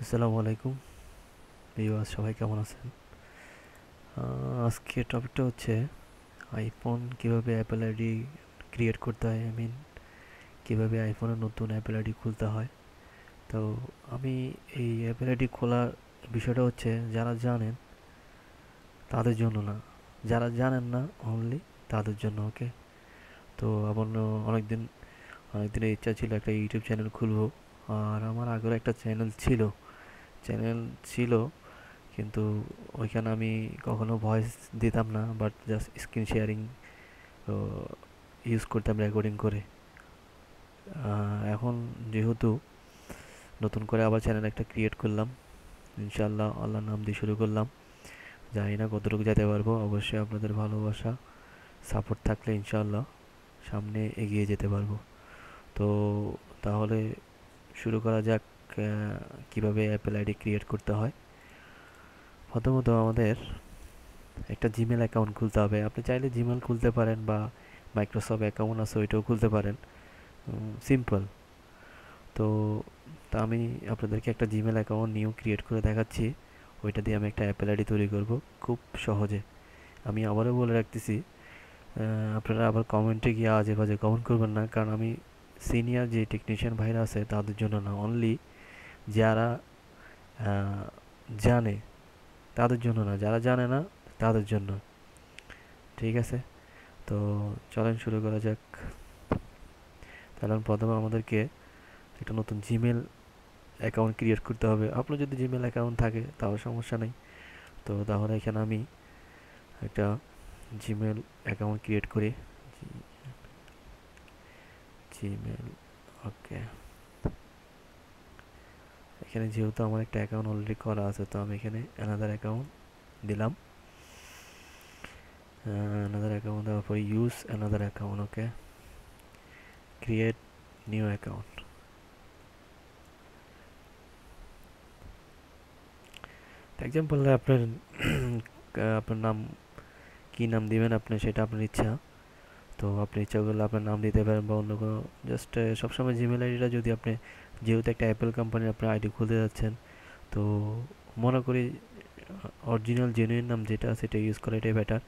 আসসালামু আলাইকুম ভিউয়ার্স, সবাই কেমন আছেন? আজকে টপিকটা হচ্ছে আইফোন কিভাবে অ্যাপেল আইডি ক্রিয়েট করতে হয়। কিভাবে আইফোনের নতুন অ্যাপেল আইডি খুলতে হয়। তো আমি এই অ্যাপেল আইডি খোলার বিষয়টা হচ্ছে যারা জানেন তাদের জন্য না, যারা জানেন না অনলি তাদের জন্য। ওকে, তো আমার অনেকদিন অনেকদিনের ইচ্ছা ছিল একটা ইউটিউব চ্যানেল খুলবো। আর আমার আগের একটা চ্যানেল ছিল, কিন্তু ওইখানে আমি কখনো ভয়েস দিতাম না, but just screen sharing use করতাম রেকর্ডিং করে। এখন যেহেতু নতুন করে আবার চ্যানেল একটা ক্রিয়েট করলাম, ইনশাল্লাহ আল্লাহর নাম দিয়ে শুরু করলাম। জানি না কতটুকু যেতে পারবো, অবশ্যই আপনাদের ভালোবাসা সাপোর্ট থাকলে ইনশাল্লাহ সামনে এগিয়ে যেতে পারবো। তো তাহলে শুরু করা যাক। কিভাবে অ্যাপেল আইডি ক্রিয়েট করতে হয়। প্রথমত আমাদের একটা জিমেল অ্যাকাউন্ট খুলতে হবে। আপনি চাইলে জিমেল খুলতে পারেন বা মাইক্রোসফট অ্যাকাউন্ট আছে ওইটাও খুলতে পারেন। সিম্পল। তো তা আমি আপনাদেরকে একটা জিমেল অ্যাকাউন্ট নিউ ক্রিয়েট করে দেখাচ্ছি। ওইটা দিয়ে আমি একটা অ্যাপেল আইডি তৈরি করব খুব সহজে। আমি আবারও বলে রাখতেছি, আপনারা আবার কমেন্টে গিয়ে আজে বাজে কমেন্ট করবেন না, কারণ আমি সিনিয়র যে টেকনিশিয়ান ভাইরা আছে তাদের জন্য না, অনলি যারা আহ, জানে তাদের জন্য না, যারা জানে না তাদের জন্য। ঠিক আছে, তো চলেন শুরু করা যাক। তাহলে প্রথমে আমাদেরকে একটা নতুন জিমেল অ্যাকাউন্ট ক্রিয়েট করতে হবে। আপনার যদি জিমেল অ্যাকাউন্ট থাকে তাও সমস্যা নেই। তো তাহলে এখানে আমি একটা জিমেল অ্যাকাউন্ট ক্রিয়েট করি। জিমেল, ওকে। এখানে যেহেতু আমার একটা অ্যাকাউন্ট অলরেডি করা আছে, তো আমি এখানে অ্যানাদার অ্যাকাউন্ট দিলাম। অ্যানাদার অ্যাকাউন্ট দেওয়ার পর use another account, okay. Create new account. Example আপনার আপনার নাম, কী নাম দিবেন আপনি সেটা আপনার ইচ্ছা। তো আপনি ইচ্ছা করলে আপনার নাম দিতে পারেন বা অন্য কোনো, জাস্ট সবসময় জিমেল আইডিটা যদি আপনি, যেহেতু একটা অ্যাপেল কোম্পানির আপনার আইডি খুলতে যাচ্ছেন, তো মনে করি অরিজিনাল জেনুইন নাম যেটা সেটা ইউজ করা এটাই বেটার,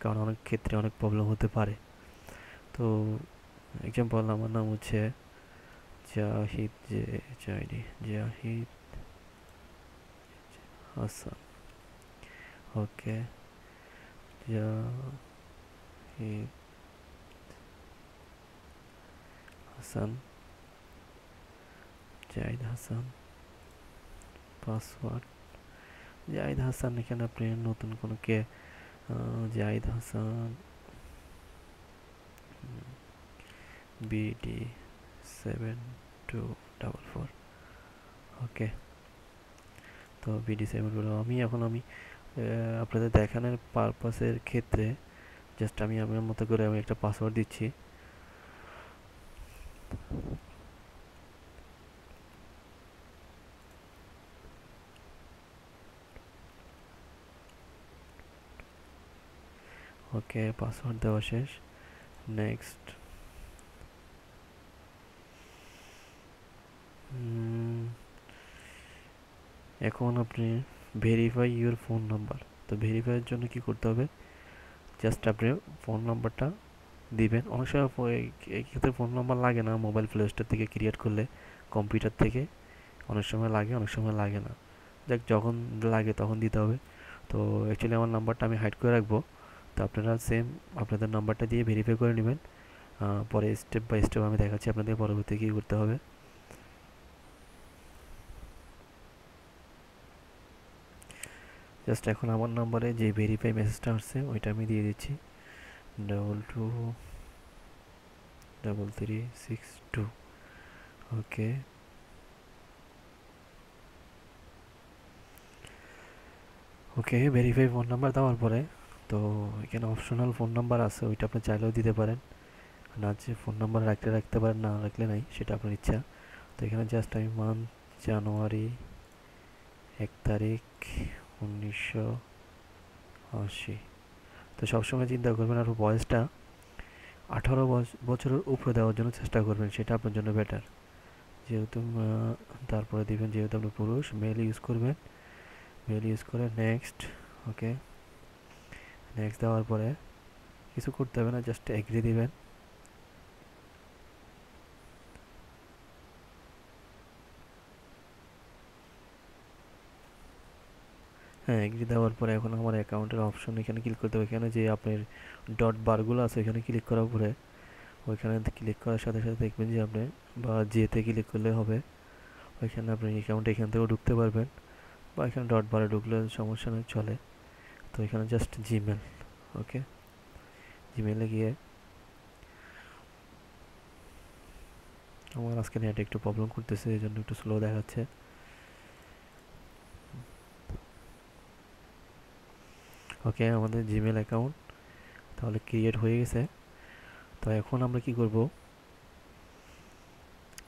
কারণ অনেক ক্ষেত্রে অনেক প্রবলেম হতে পারে। তো এক্সাম্পল আমার নাম হচ্ছে জাহিদ, আইডি জাহিদ হাসান, ওকে। জাহিদ হাসান, জাহিদ হাসান, পাসওয়ার্ড জাহিদ হাসান। এখানে আপনি নতুন কোনো জাহিদ হাসান বিডি 7244, ওকে। তো বিডি 7 আমি আপনাদের দেখানোর পারপাসের ক্ষেত্রে জাস্ট আমি আমার মতো করে আমি একটা পাসওয়ার্ড দিচ্ছি। ওকে, পাসওয়ার্ড দেওয়া শেষ। নেক্সট। এখন আপনি ভেরিফাই ইউর ফোন নাম্বার। তো ভেরিফাইয়ের জন্য কি করতে হবে, জাস্ট আপনি ফোন নাম্বারটা দিবেন। অনেক সময় এই ক্ষেত্রে ফোন নাম্বার লাগে না, মোবাইল প্লে স্টোর থেকে ক্রিয়েট করলে, কম্পিউটার থেকে অনেক সময় লাগে, অনেক সময় লাগে না। দেখ, যখন লাগে তখন দিতে হবে। তো অ্যাকচুয়ালি আমার নাম্বারটা আমি হাইড করে রাখবো। তো আপনারা সেম আপনাদের নাম্বারটা দিয়ে ভেরিফাই করে নেবেন। পরে স্টেপ বাই স্টেপ আমি দেখাচ্ছি আপনাদের পরবর্তী কী করতে হবে। জাস্ট এখন আমার নাম্বারে যে ভেরিফাই মেসেজটা আসছে ওইটা আমি দিয়ে দিচ্ছি। 223362, ওকে। ওকে, ভেরিফাই ফোন নাম্বার দেওয়ার পরে, তো এখানে অপশনাল ফোন নাম্বার আছে, ওইটা আপনি চাইলেও দিতে পারেন। না, যে ফোন নাম্বার রাখলে রাখতে পারেন, না রাখলে নাই, সেটা আপনার ইচ্ছা। তো এখানে জাস্ট আমি মান্থ জানুয়ারি 1 তারিখ 1980। তো সবসময় চিন্তা করবেন আর বয়সটা 18 বছরের উপরে দেওয়ার জন্য চেষ্টা করবেন, সেটা আপনার জন্য বেটার। যেহেতু তারপরে দিবেন যেহেতু আপনি পুরুষ, মেল ইউজ করবেন, মেল ইউজ করে নেক্সট। ওকে, নেক্সট দেওয়ার পরে কিছু করতে হবে না, জাস্ট এগ্রি দিবেন। হ্যাঁ, এগ্রি দেওয়ার পরে এখন আমার অ্যাকাউন্টের অপশন এখানে ক্লিক করতে হবে। এখানে যে আপনার ডট বারগুলো আছে এখানে ক্লিক করার পরে ওইখানে ক্লিক করার সাথে সাথে দেখবেন যে আপনি বা যেতে ক্লিক করলে হবে, ওইখানে আপনি অ্যাকাউন্টে এখান থেকেও ঢুকতে পারবেন, বা এখানে ডট বারে ঢুকলে সমস্যা নেই, চলে। তো এখানে জাস্ট জিমেল। ওকে, জিমেলে গিয়ে আমার আজকে নেট একটু প্রবলেম করতেছে, এই জন্য একটু স্লো দেখাচ্ছে। ওকে, আমাদের জিমেল অ্যাকাউন্ট তাহলে ক্রিয়েট হয়ে গেছে। তো এখন আমরা কি করব,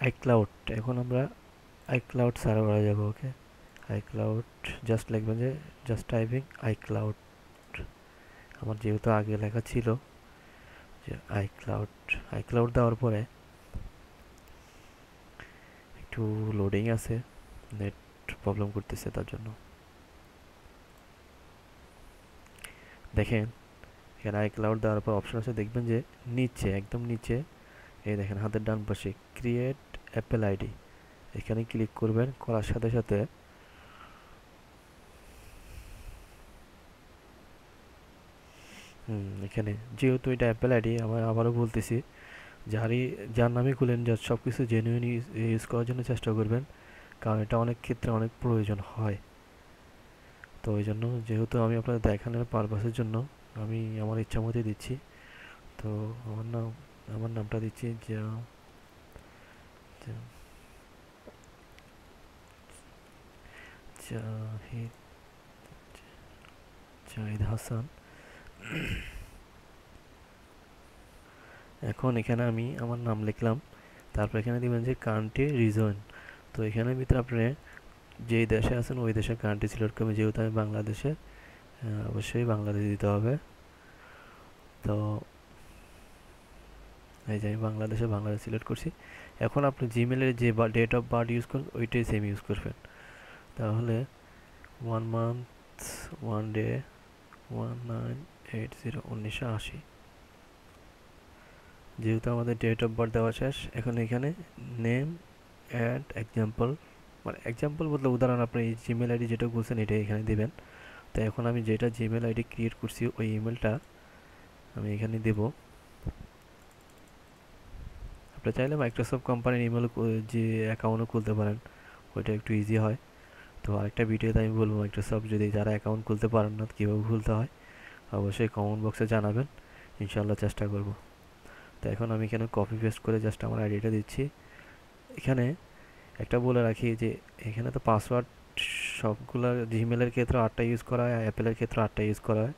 আইক্লাউড, এখন আমরা আইক্লাউড সার্ভারে যাব। ওকে, আইক্লাউড জাস্ট লিখবেন যে জাস্ট টাইপিং আইক্লাউড। আমার যেহেতু আগে লেখা ছিল যে আইক্লাউড, আইক্লাউড দেওয়ার পরে একটু লোডিং আছে, নেট প্রবলেম করতেছে তার জন্য। দেখেন এখানে আইক্লাউড দেওয়ার পর অপশন আছে, দেখবেন যে নিচে একদম নিচে এই দেখেন হাতের ডান পাশে ক্রিয়েট অ্যাপেল আইডি, এখানে ক্লিক করবেন। করার সাথে সাথে এখানে যেহেতু এটা অ্যাপেল আইডি, আমি আবারও বলতেছি, যারই যার নামে খুলেন যার সব কিছু জেনুইন ইউজ করার জন্য চেষ্টা করবেন, কারণ এটা অনেক ক্ষেত্রে অনেক প্রয়োজন হয়। তো ওই জন্য যেহেতু আমি আপনাদের দেখানোর পারপাসের জন্য আমি আমার ইচ্ছা মতোই দিচ্ছি। তো আমার নাম, আমার নামটা দিচ্ছি জাহিদ, জাহিদ হাসান। এখন এখানে আমি আমার নাম লিখলাম, তারপর এখানে দিবেন যে কান্ট্রি রিজন। তো এখানের ভিতরে আপনি যেই দেশে আছেন ওই দেশের কান্ট্রি সিলেক্ট করবেন, যেহেতু আমি বাংলাদেশে, অবশ্যই বাংলাদেশ দিতে হবে। তো এই যে আমি বাংলাদেশ সিলেক্ট করছি। এখন আপনি জিমেলের যে ডেট অফ বার্থ ইউজ করেন ওইটাই সেম ইউজ করবেন। তাহলে 1 মান্থ 1 ডে 1980। যেহেতু আমাদের ডেট অফ বার্থ দেওয়া শেষ, এখন এখানে নেম অ্যাড এক্সাম্পল, মানে এক্সাম্পল বলতে উদাহরণ, আপনি এই জিমেল আইডি যেটা বলছেন এটাই এখানে দিবেন। তো এখন আমি যেটা জিমেল আইডি ক্রিয়েট করছি ওই ইমেলটা আমি এখানে দেব। আপনি চাইলে মাইক্রোসফট কোম্পানির ইমেল যে অ্যাকাউন্টও খুলতে পারেন, ওইটা একটু ইজি হয়। তো আরেকটা ভিডিওতে আমি বলবো মাইক্রোসফট যদি যারা অ্যাকাউন্ট খুলতে পারেন না কীভাবে খুলতে হয়, অবশ্যই কমেন্ট বক্সে জানাবেন, ইনশাল্লাহ চেষ্টা করব। তো এখন আমি এখানে কপি পেস্ট করে জাস্ট আমার আইডিটা দিচ্ছি। এখানে একটা বলে রাখি যে এখানে তো পাসওয়ার্ড সবগুলো জিমেলের ক্ষেত্রে 8টা ইউজ করা হয়, অ্যাপেলের ক্ষেত্রে 8টা ইউজ করা হয়।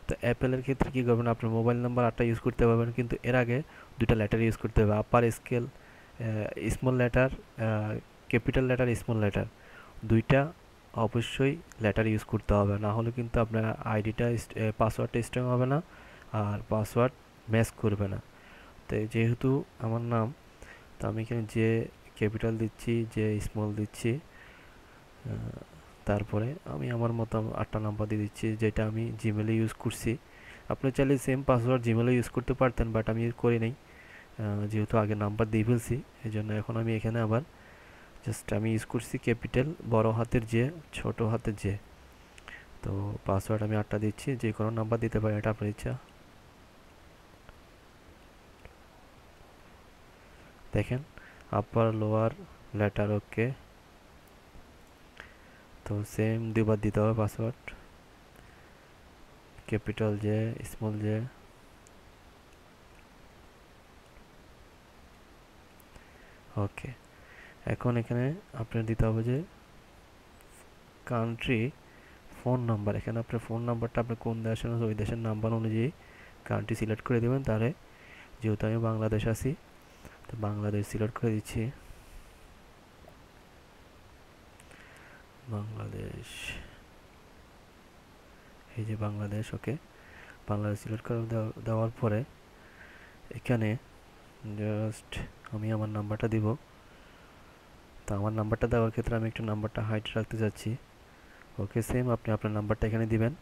তো অ্যাপেলের ক্ষেত্রে কী করবেন, আপনার মোবাইল নাম্বার 8টা ইউজ করতে পারবেন, কিন্তু এর আগে দুটা লেটার ইউজ করতে হবে, upper scale small letter, capital letter small letter, দুইটা অবশ্যই লেটার ইউজ করতে হবে, না হলে কিন্তু আপনার আইডিটা পাসওয়ার্ডটা স্ট্রং হবে না, আর পাসওয়ার্ড ম্যাচ করবে না। তো যেহেতু আমার নাম, তো আমি এখানে যে ক্যাপিটাল দিচ্ছি, যে স্মল দিচ্ছি, তারপরে আমি আমার মতো 8টা নাম্বার দিয়ে দিচ্ছি যেটা আমি জিমেলে ইউজ করছি। আপনি চাইলে সেম পাসওয়ার্ড জিমেলে ইউজ করতে পারতেন, বাট আমি করি নাই, যেহেতু আগে নাম্বার দিয়ে ফেলছি। এই জন্য এখন আমি এখানে আবার জাস্ট আমি ইউজ করছি ক্যাপিটাল বড় হাতের যে, ছোট হাতের যে। তো পাসওয়ার্ড আমি 8টা দিচ্ছি, যে কোনো নাম্বার দিতে পারি, এটা আপনার ইচ্ছা। দেখেন আপার লোয়ার লেটার ওকে, তো সেম দুবার দিতে হবে পাসওয়ার্ড, ক্যাপিটাল যে, স্মল যে। ওকে, এখন এখানে আপনার দিতে হবে যে কান্ট্রি ফোন নাম্বার, এখানে আপনার ফোন নাম্বারটা আপনি কোন দেশের আছে ওই দেশের নাম্বার অনুযায়ী কান্ট্রি সিলেক্ট করে দেবেন। তাহলে যেহেতু আমি বাংলাদেশ আছি, তো বাংলাদেশ সিলেক্ট করে দিচ্ছি, বাংলাদেশ, এই যে বাংলাদেশ। ওকে, বাংলাদেশ সিলেক্ট করে দেওয়ার পরে এখানে জাস্ট আমি আমার নাম্বারটা দিব, তো আমার নাম্বারটা দেওয়ার ক্ষেত্রে আমি একটু নাম্বারটা হাইড রাখতে চাচ্ছি। ওকে, সেম আপনি আপনার নাম্বারটা এখানে দিবেন,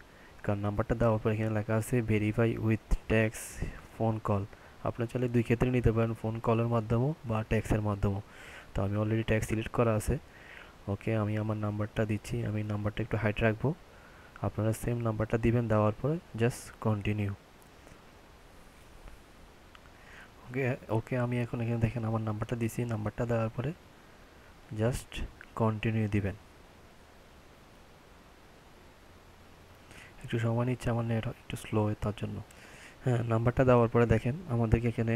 কারণ নাম্বারটা দেওয়ার পর এখানে লেখা আছে verify with tax phone call. আপনি চাইলে দুই ক্ষেত্রে নিতে পারেন, ফোন কলের মাধ্যমেও বা ট্যাক্সের মাধ্যমেও। তো আমি অলরেডি ট্যাক্স সিলেক্ট করা আছে। ওকে, আমি আমার নাম্বারটা দিচ্ছি, আমি নাম্বারটা একটু হাইড রাখবো। আপনারা সেম নাম্বারটা দিবেন, দেওয়ার পরে জাস্ট কন্টিনিউ। ওকে, ওকে, আমি এখন এখানে দেখেন আমার নাম্বারটা দিছি, নাম্বারটা দেওয়ার পরে জাস্ট কন্টিনিউ দিবেন। একটু সময় নিচ্ছে, আমার নেট একটু স্লো, তার জন্য। হ্যাঁ, নাম্বারটা দেওয়ার পরে দেখেন আমাদেরকে এখানে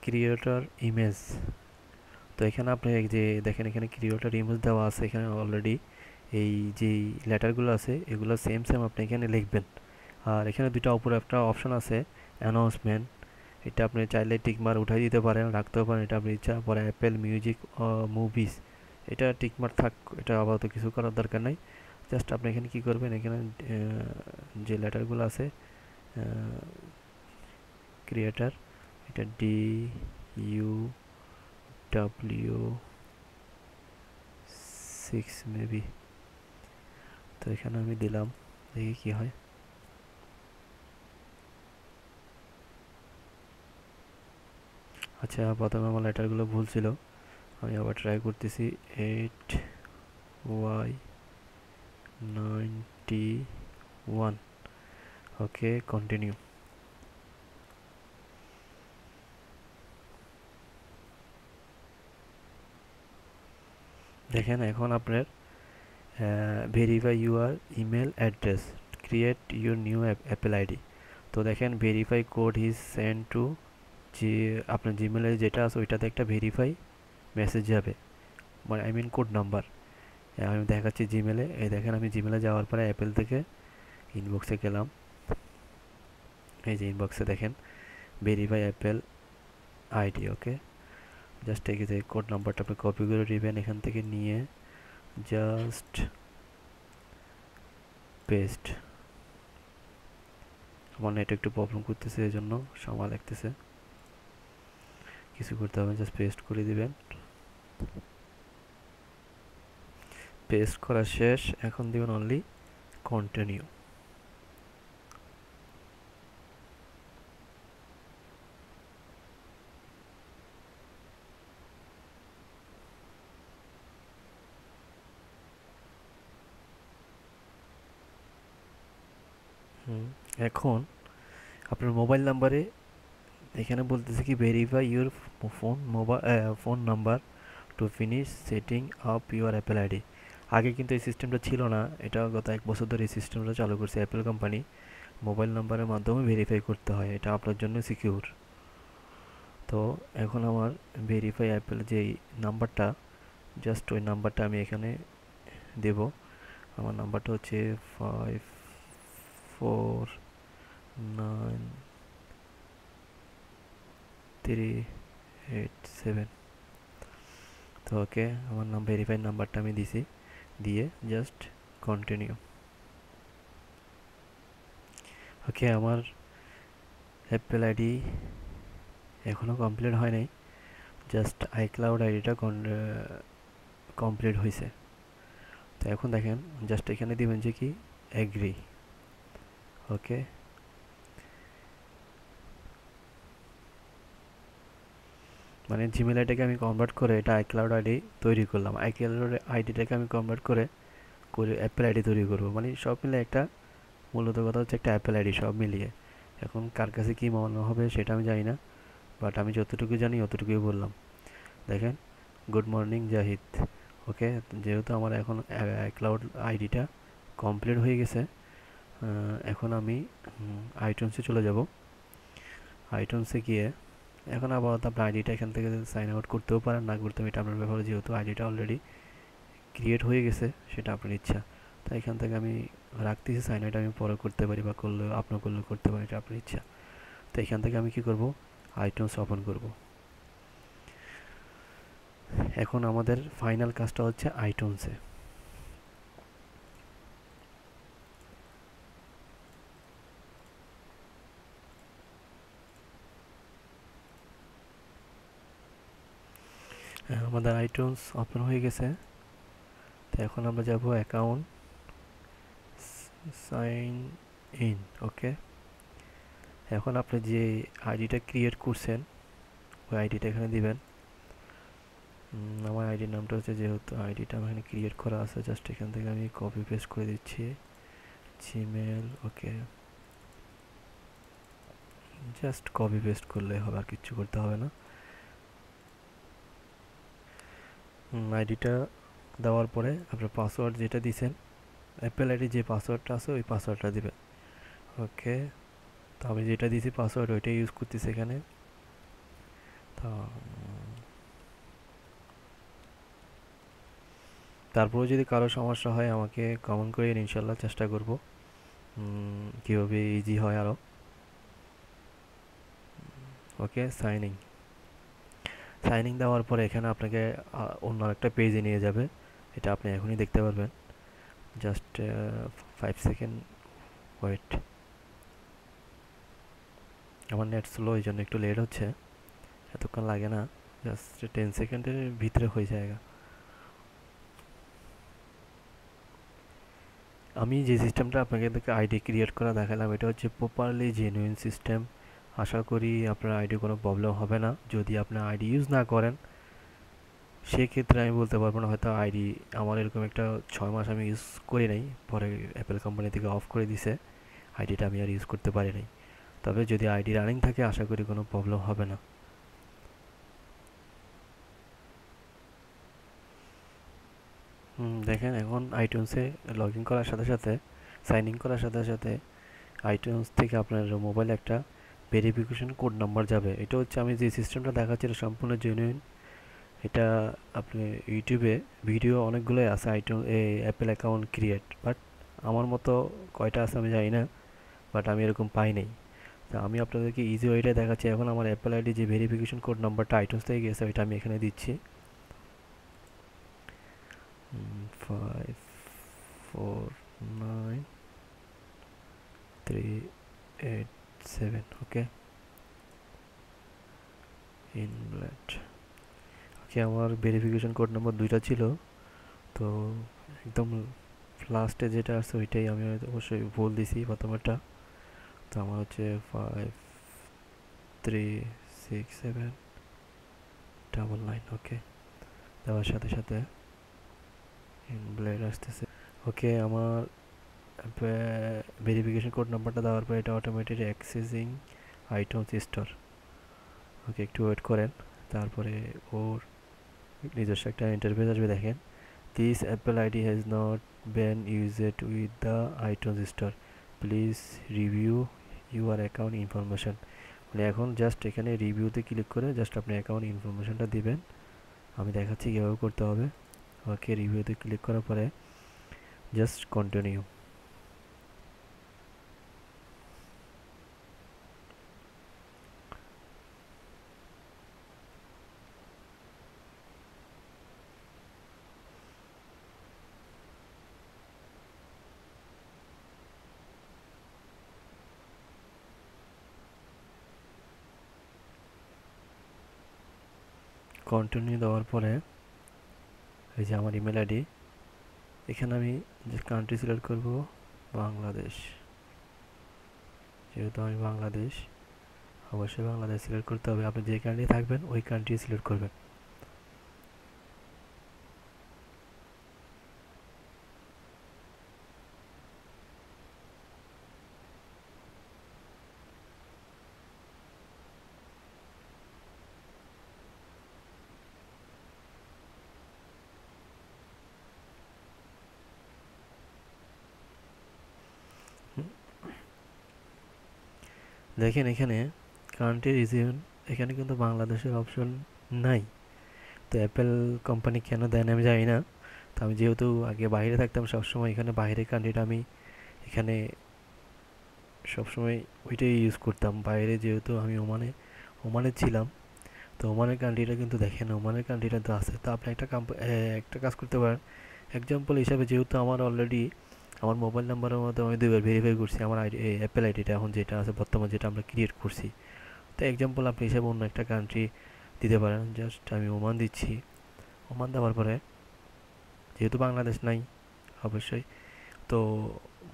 ক্রিয়েটর ইমেজ। তো এখানে আপনি এই যে দেখেন এখানে ক্রিয়েটর ইমেজ দেওয়া আছে, এখানে অলরেডি এই যে লেটারগুলো আছে এগুলো সেম সেম আপনি এখানে লিখবেন। আর এখানে দুটো উপরে একটা অপশন আছে অ্যানাউন্সমেন্ট, এটা আপনি চাইলে টিকমার উঠাই দিতে পারেন, রাখতেও পারেন, এটা আপনি ইচ্ছা। পরে অ্যাপেল মিউজিক মুভিজ, এটা টিকমার থাক, এটা আপাতত কিছু করার দরকার নাই। জাস্ট আপনি এখানে কি করবেন, এখানে যে লেটারগুলো আছে ক্রিয়েটার, এটা DUW6 মেবি। তো এখানে আমি দিলাম, দেখি কি হয়। আচ্ছা, প্রথমে আমার লেটারগুলো ভুল ছিল, আমি আবার ট্রাই করতেছি। 8Y91। ওকে, কন্টিনিউ। দেখেন এখন আপনার verify your email address, create your new Apple ID. তো দেখেন verify code is send to, যে আপনার জিমেলে যেটা আছে ওইটাতে একটা ভেরিফাই মেসেজ যাবে, মানে আই মিন কোড নাম্বার। আমি দেখাচ্ছি জিমেলে, এই দেখেন আমি জিমেলে যাওয়ার পরে অ্যাপেল থেকে ইনবক্সে গেলাম, এই যে ইনবক্সে দেখেন ভেরিফাই অ্যাপেল আইডি। ওকে, জাস্ট এই যে কোড নাম্বারটা আপনি কপি করে নেবেন এখান থেকে নিয়ে, জাস্ট পেস্ট। আমার নেট একটু প্রবলেম করতেছে, এই জন্য সময় লাগতেছে, কিছু করতে হবে, জাস্ট পেস্ট করে দিবেন। পেস্ট করা শেষ, এখন দিবেন অনলি কন্টিনিউ। এখন আপনার মোবাইল নাম্বারে এখানে বলতেছে কি verify your phone number to finish setting up your Apple ID. আগে কিন্তু এই সিস্টেমটা ছিল না, এটা গত 1 বছর ধরে এই সিস্টেমটা চালু করছে অ্যাপেল কোম্পানি। মোবাইল নাম্বারের মাধ্যমে ভেরিফাই করতে হয়, এটা আপনার জন্য সিকিউর। তো এখন আমার ভেরিফাই অ্যাপেল যেই নাম্বারটা, জাস্ট ওই নাম্বারটা আমি এখানে দেব। আমার নাম্বারটা হচ্ছে 549387। তো ওকে, আমার ভেরিফাইড নাম্বারটা আমি দিছি, দিয়ে জাস্ট কন্টিনিউ। ওকে, আমার অ্যাপেল আইডি এখনও কমপ্লিট হয় নাই, জাস্ট আইক্লাউড আইডিটা কমপ্লিট হয়েছে। তো এখন দেখেন জাস্ট এখানে দিবেন যে কি এগ্রি। ওকে, মানে জিমেল আইডিটাকে আমি কনভার্ট করে এটা আইক্লাউড আইডি তৈরি করলাম, আইক্লাউড আইডিটাকে আমি কনভার্ট করে করে অ্যাপেল আইডি তৈরি করবো, মানে সব মিলে একটা, মূলত কথা হচ্ছে একটা অ্যাপেল আইডি সব মিলিয়ে। এখন কার কাছে কী মনে হবে সেটা আমি জানি না, বাট আমি যতটুকু জানি অতটুকুই বললাম। দেখেন গুড মর্নিং জাহিদ। ওকে, যেহেতু আমার এখন ক্লাউড আইডিটা কমপ্লিট হয়ে গেছে, এখন আমি আইটিউনসে চলে যাব। আইটিউনসে গিয়ে এখন আপাতত আপনার আইডিটা এখান থেকে সাইন আউট করতেও পারেন, না করতেও, এটা আপনার ব্যাপারে, যেহেতু আইডিটা অলরেডি ক্রিয়েট হয়ে গেছে সেটা আপনার ইচ্ছা। তাই এখান থেকে আমি রাখতেছি, সাইন আউট আমি পরে করতে পারি, বা করলে আপনার করলে করতে পারি, এটা আপনার ইচ্ছা। তো এখান থেকে আমি কি করব, আইটিউনস ওপেন করব। এখন আমাদের ফাইনাল কাজটা হচ্ছে আইটিউনসে। আমাদের আইটিউনস ওপেন হয়ে গেছে। তো এখন আমরা যাব অ্যাকাউন্ট সাইন ইন। ওকে, এখন আপনি যে আইডিটা ক্রিয়েট করছেন ওই আইডিটা এখানে দিবেন। আমার আইডির নামটা হচ্ছে, যেহেতু আইডিটা আমার এখানে ক্রিয়েট করা আছে, জাস্ট এখান থেকে আমি কপি পেস্ট করে দিচ্ছি জিমেল। ওকে, জাস্ট কপি পেস্ট করলে হবে, আর কিচ্ছু করতে হবে না। আইডিটা দেওয়ার পরে আপনার পাসওয়ার্ড যেটা দিয়েছেন, অ্যাপেল আইডি যে পাসওয়ার্ডটা আছে ওই পাসওয়ার্ডটা দিবেন। ওকে, তো আমি যেটা দিয়েছি পাসওয়ার্ড ওইটাই ইউজ করতেছি এখানে। তো তারপরেও যদি কারো সমস্যা হয় আমাকে কমেন্ট করে ইনশাল্লাহ চেষ্টা করব কীভাবে ইজি হয় আরও। ওকে, সাইনিং দেওয়ার পরে এখানে আপনাকে অন্য একটা পেজে নিয়ে যাবে, এটা আপনি এখনই দেখতে পারবেন। Just 5 second wait. আমার নেট স্লো, এই জন্য একটু লেট হচ্ছে, এতক্ষণ লাগে না, জাস্ট 10 সেকেন্ডের ভিতরে হয়ে যায়গা। আমি যে সিস্টেমটা আপনাকে আইডি ক্রিয়েট করা দেখালাম এটা হচ্ছে প্রপারলি জেনুইন সিস্টেম। আশা করি আপনার আইডি কোনো প্রবলেম হবে না। যদি আপনার আইডি ইউজ না করেন সেক্ষেত্রে আমি বলতে পারবো না, হয়তো আইডি আমার এরকম একটা 6 মাস আমি ইউজ করি নাই, পরে অ্যাপেল কোম্পানি থেকে অফ করে দিছে, আইডিটা আমি আর ইউজ করতে পারি নাই। তবে যদি আইডি রানিং থাকে আশা করি কোনো প্রবলেম হবে না। দেখেন এখন আইটিউন্সে লগ ইন করার সাথে সাথে, সাইন ইন করার সাথে সাথে আইটিউন্স থেকে আপনার মোবাইলে একটা ভেরিফিকেশন কোড নাম্বার যাবে। এটা হচ্ছে আমি যে সিস্টেমটা দেখাচ্ছি এটা সম্পূর্ণ জেনুইন। এটা আপনি ইউটিউবে ভিডিও অনেকগুলোই আছে অ্যাপেল অ্যাকাউন্ট ক্রিয়েট, বাট আমার মতো কয়টা আছে আমি জানি না, বাট আমি এরকম পাই নাই। তো আমি আপনাদেরকে ইজি ওয়েটা দেখাচ্ছি। এখন আমার অ্যাপেল আইডি যে ভেরিফিকেশন কোড নাম্বারটা আইটিউন্স থেকে গেছে ওইটা আমি এখানে দিচ্ছি 549387। ওকে, ইনব্লেড। ওকে, আমার ভেরিফিকেশন কোড নাম্বার 2টা ছিল, তো একদম লাস্টে যেটা আছে ওইটাই আমি অবশ্যই ভুল দিছি প্রথমেরটা। তো আমার হচ্ছে 536799। ওকে, দেওয়ার সাথে সাথে ইনব্লেড আসতেছে। ওকে, আমার ভেরিফিকেশন কোড নাম্বারটা দেওয়ার পর এটা অটোমেটিক অ্যাক্সেসিং আইটিউনস স্টোর। ওকে, একটু ওয়েট করেন, তারপরে ওর নিজস্ব একটা ইন্টারফেস আসবে। দেখেন, this Apple ID has not been used with the iTunes store, please review your account information. মানে এখন জাস্ট এখানে রিভিউতে ক্লিক করে জাস্ট আপনি অ্যাকাউন্ট ইনফরমেশনটা দিবেন। আমি দেখাচ্ছি কীভাবে করতে হবে। ওকে, রিভিউতে ক্লিক করার পরে জাস্ট কন্টিনিউ। কন্টিনিউ দেওয়ার পরে এই যে আমার ইমেল আইডি, এখানে আমি যে কান্ট্রি সিলেক্ট করব বাংলাদেশ, যেহেতু আমি বাংলাদেশ, অবশ্যই বাংলাদেশ সিলেক্ট করতে হবে। আপনি যে কান্ট্রি থাকবেন ওই কান্ট্রি সিলেক্ট করবেন। দেখেন এখানে কান্ট্রি রিজিয়ন, এখানে কিন্তু বাংলাদেশের অপশন নাই। তো অ্যাপেল কোম্পানি কেন দেয় না আমি জানি না। তো আমি যেহেতু আগে বাইরে থাকতাম সবসময়, এখানে বাইরের কান্ট্রিটা আমি এখানে সবসময় ওইটাই ইউজ করতাম। বাইরে যেহেতু আমি ওমানে ছিলাম, তো ওমানের কান্ট্রিটা কিন্তু দেখেন, ওমানের কান্ট্রিটা তো আছে। তো আপনি একটা কাজ করতে পারেন, এক্সাম্পল হিসাবে, যেহেতু আমার অলরেডি আমার মোবাইল নাম্বারের মধ্যে আমি 2বার ভেরিফাই করছি আমার অ্যাপেল আইডিটা এখন যেটা আছে বর্তমান, যেটা আমরা ক্রিয়েট করছি। তো এক্সাম্পল আপনি হিসাবে অন্য একটা কান্ট্রি দিতে পারেন। জাস্ট আমি ওমান দিচ্ছি, ওমান দেওয়ার পরে যেহেতু বাংলাদেশ নাই অবশ্যই, তো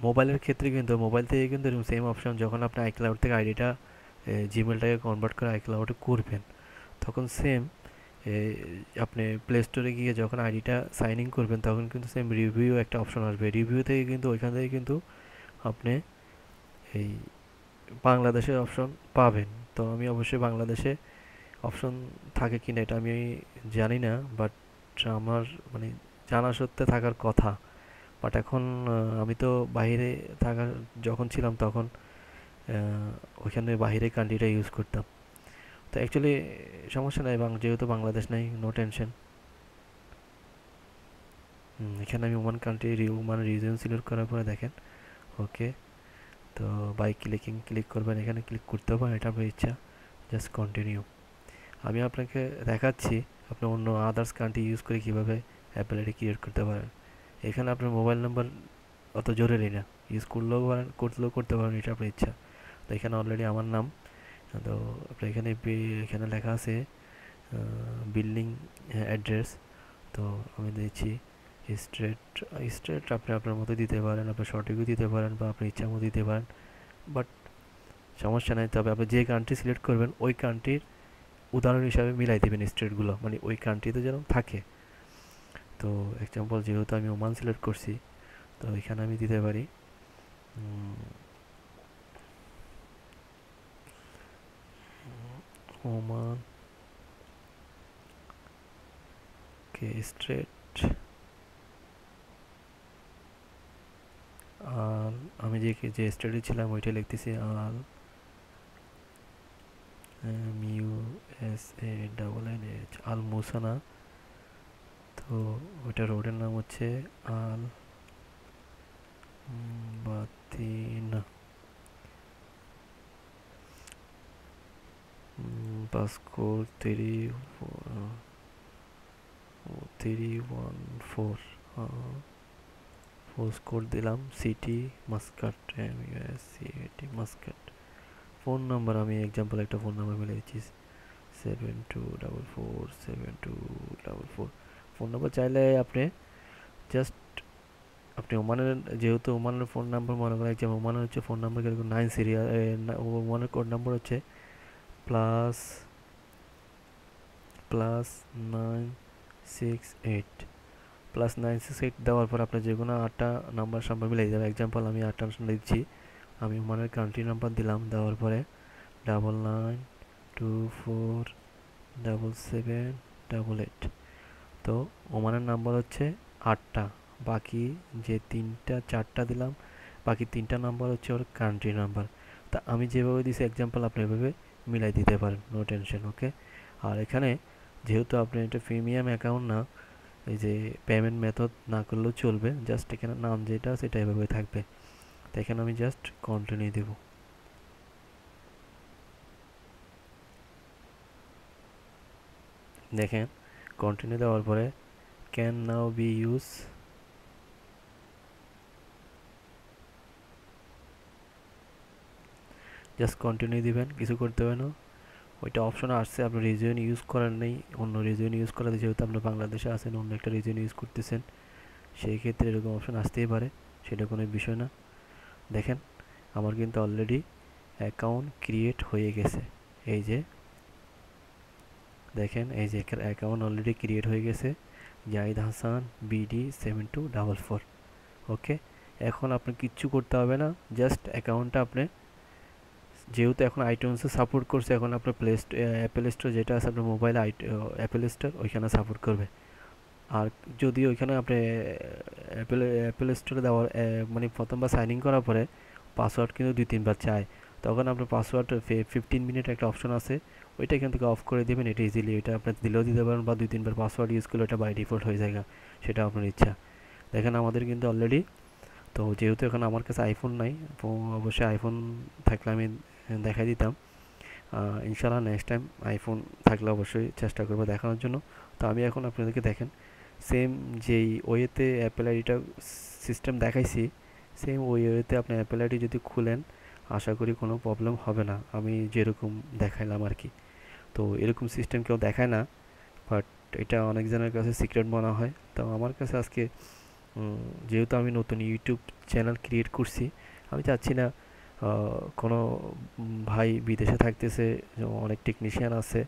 মোবাইলের ক্ষেত্রে কিন্তু মোবাইল থেকে কিন্তু এরকম সেম অপশন, যখন আপনি আইক্লাউড থেকে আইডিটা জিমেলটাকে কনভার্ট করে আইক্লাউডে করবেন, তখন সেম আপনি প্লে স্টোরে গিয়ে যখন আইডিটা সাইন ইন করবেন, তখন কিন্তু সেম রিভিউ একটা অপশন আসবে। রিভিউ থেকে কিন্তু ওইখান থেকে কিন্তু আপনি এই বাংলাদেশের অপশন পাবেন। তো আমি অবশ্যই বাংলাদেশে অপশন থাকে কিনা এটা আমি জানি না, বাট আমার মানে জানা সত্ত্বে থাকার কথা। বাট এখন আমি তো বাইরে থাকার যখন ছিলাম তখন ওইখানে বাইরে কান্ট্রিটা ইউজ করতাম। তো অ্যাকচুয়ালি সমস্যা নাই, যেহেতু বাংলাদেশ নাই, নো টেনশন। এখানে আমি Oman country Oman reason select করার পরে দেখেন ওকে, তো বাই ক্লিক করবেন, এখানে ক্লিক করতে পারেন, এটা আপনার ইচ্ছা। Just continue. আমি আপনাকে দেখাচ্ছি আপনি অন্য আদার্স কান্ট্রি ইউজ করে কীভাবে অ্যাপেল আইডি ক্রিয়েট করতে পারেন। এখানে আপনার মোবাইল নাম্বার অত জরুরি না, ইউজ করলেও পারেন করতে পারেন, এটা আপনার ইচ্ছা। তো এখানে অলরেডি আমার নাম, তো আপনার এখানে এখানে লেখা আছে বিল্ডিং অ্যাড্রেস, তো আমি দিচ্ছি স্ট্রেট। স্ট্রেট আপনি আপনার মতো দিতে পারেন, আপনার সঠিকও দিতে পারেন বা আপনার ইচ্ছা মতো দিতে পারেন, বাট সমস্যা নাই। তবে আপনি যে কান্ট্রি সিলেক্ট করবেন ওই কান্ট্রির উদাহরণ হিসাবে মিলাই দেবেন স্টেটগুলো, মানে ওই কান্ট্রিতে যেন থাকে। তো এক্সাম্পল যেহেতু আমি ওমান সিলেক্ট করছি, তো এখানে আমি দিতে পারি ওমান কে স্ট্রেট। আর আমি যে স্টেটে ছিলাম ওইটা লিখতেছি আল MUSA আল মুসানা। তো ওইটা রোডের নাম হচ্ছে আল বাতিনা। পাসকোড 314, পোস্টকোড দিলাম city Muscat, MUSCAT Muscat. Phone number আমি এক্সাম্পল একটা ফোন নাম্বার মিলে দিচ্ছি 72447244। ফোন নাম্বার চাইলে আপনি জাস্ট আপনি ওমানের, যেহেতু ওমানের ফোন নাম্বার মনে করেন যে ওমানের হচ্ছে ফোন নাম্বার কিরকম 9 সিরিয়াল, ওমানের কোড নাম্বার হচ্ছে প্লাস প্লাস 968, প্লাস 968 দেওয়ার পর আপনার যে কোনো 8টা নাম্বার সামনে মিলাই যাবে। এক্সাম্পল আমি 8টা দিচ্ছি, আমি ওমানের কান্ট্রি নাম্বার দিলাম, দেওয়ার পরে 99247788। তো ওমানের নাম্বার হচ্ছে 8টা, বাকি যে 4টা দিলাম, বাকি 3টা নাম্বার হচ্ছে ওর কান্ট্রি নাম্বার। তা আমি যেভাবে দিছি এক্সাম্পল আপনি এভাবে মিলাই দিতে পারেন, নো টেনশন ওকে। আর এখানে যেহেতু আপনি এটা প্রিমিয়াম অ্যাকাউন্ট না, এই যে পেমেন্ট মেথড না করলেও চলবে, জাস্ট এখানে নাম যেটা সেটা এভাবে থাকবে। তো এখানে আমি জাস্ট কন্টিনিউ দেব। দেখেন কন্টিনিউ দেওয়ার পরে can now be use, just continue দিবেন, কিছু করতে হবে না। ওইটা অপশন আসছে, আপনি রিজিয়ন ইউজ করার নেই, অন্য রিজিয়ন ইউজ করাতে, যেহেতু আপনি বাংলাদেশে আছেন অন্য একটা রিজিয়ন ইউজ করতেছেন, সেই ক্ষেত্রে এরকম অপশন আসতেই পারে, সেটা কোনো বিষয় না। দেখেন আমার কিন্তু অলরেডি অ্যাকাউন্ট ক্রিয়েট হয়ে গেছে। এই যে দেখেন, এই যে অ্যাকাউন্ট অলরেডি ক্রিয়েট হয়ে গেছে, জাহিদ হাসান BD7244। ওকে, এখন আপনি কিচ্ছু করতে হবে না, জাস্ট অ্যাকাউন্টটা আপনি, যেহেতু এখন আইটিউনসে সাপোর্ট করছে, এখন আপনার অ্যাপেল স্টোর যেটা আছে আপনার মোবাইলে অ্যাপেল স্টোর ওইখানে সাপোর্ট করবে। আর যদি ওইখানে আপনি অ্যাপেল স্টোরে দেওয়ার মানে প্রথমবার সাইন ইন করার পরে পাসওয়ার্ড কিন্তু 2-3 বার চায়, তখন আপনার পাসওয়ার্ড 15 মিনিট একটা অপশন আছে, ওইটা এখান থেকে অফ করে দেবেন। এটা ইজিলি এটা আপনি দিলেও দিতে পারেন, বা 2-3 বার পাসওয়ার্ড ইউজ করলে এটা বাই ডিফল্ট হয়ে যায়, সেটা আপনার ইচ্ছা। দেখেন আমাদের কিন্তু অলরেডি, তো যেহেতু এখন আমার কাছে আইফোন নাই, অবশ্যই আইফোন থাকলে আমি দেখাই দিতাম। ইনশাআল্লাহ নেক্সট টাইম আইফোন থাকলে অবশ্যই চেষ্টা করবো দেখানোর জন্য। তো আমি এখন আপনাদেরকে দেখেন সেম যেই ওয়েতে অ্যাপেল আইডিটা সিস্টেম দেখাইছি, সেম ওয়েতে আপনি অ্যাপেল আইডি যদি খুলেন আশা করি কোনো প্রবলেম হবে না, আমি যেরকম দেখাইলাম আর কি। তো এরকম সিস্টেম কেউ দেখায় না, বাট এটা অনেকজনের কাছে সিক্রেট মনে হয়। তো আমার কাছে আজকে যেহেতু আমি নতুন ইউটিউব চ্যানেল ক্রিয়েট করছি, আমি চাচ্ছি না কোনো ভাই বিদেশে থাকতেছে, অনেক টেকনিশিয়ান আছে,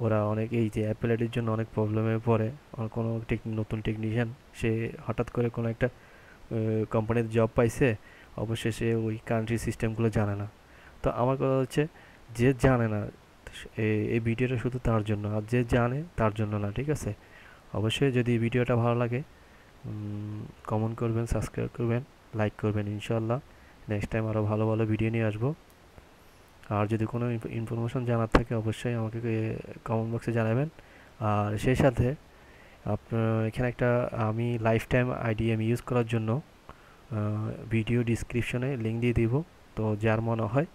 ওরা অনেক এই যে অ্যাপেলের জন্য অনেক প্রবলেমে পড়ে। আর কোনো নতুন টেকনিশিয়ান সে হঠাৎ করে কোনো একটা কোম্পানিতে জব পাইছে, অবশ্যই সে ওই কান্ট্রি সিস্টেমগুলো জানে না। তো আমার কথা হচ্ছে, যে জানে না এই ভিডিওটা শুধু তার জন্য, আর যে জানে তার জন্য না, ঠিক আছে? অবশ্যই যদি এই ভিডিওটা ভালো লাগে কমেন্ট করবেন, সাবস্ক্রাইব করবেন, লাইক করবেন। ইনশাল্লাহ নেক্সট টাইম আরও ভালো ভালো ভিডিও নিয়ে আসবো। আর যদি কোনো ইনফরমেশন জানার থাকে অবশ্যই আমাকে কমেন্ট বক্সে জানাবেন। আর সেই সাথে আপনার এখানে একটা আমি লাইফ টাইম আইডিএম ইউজ করার জন্য ভিডিও ডিসক্রিপশনে লিঙ্ক দিয়ে দিব। তো যার মনে হয়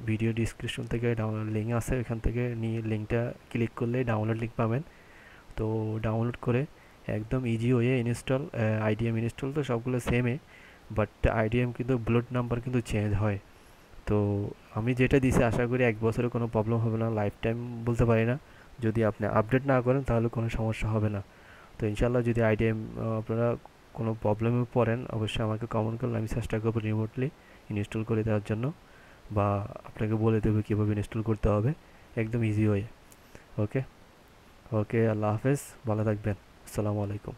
ভিডিও ডিসক্রিপশন থেকে ডাউনলোড লিঙ্ক আছে, ওখান থেকে নিয়ে লিঙ্কটা ক্লিক করলে ডাউনলোড লিঙ্ক পাবেন। তো ডাউনলোড করে একদম ইজি হয়ে ইনস্টল, আইডিএম ইনস্টল তো সবগুলো সেমে, বাট আইডিএম কিন্তু ব্লড নাম্বার কিন্তু চেঞ্জ হয়। তো আমি যেটা দিছি আশা করি 1 বছরে কোনো প্রবলেম হবে না, লাইফ টাইম বলতে পারি না। যদি আপনি আপডেট না করেন তাহলে কোনো সমস্যা হবে না। তো ইনশাল্লাহ যদি আইডিএম আপনারা কোনো প্রবলেমে পড়েন অবশ্যই আমাকে কমেন্ট করলে আমি চেষ্টা করবো রিমোটলি ইনস্টল করে দেওয়ার জন্য, বা আপনাকে বলে দেবো কীভাবে ইনস্টল করতে হবে, একদম ইজি হয়ে। ওকে, ওকে, আল্লাহ হাফেজ, ভালো থাকবেন, আসসালামু আলাইকুম।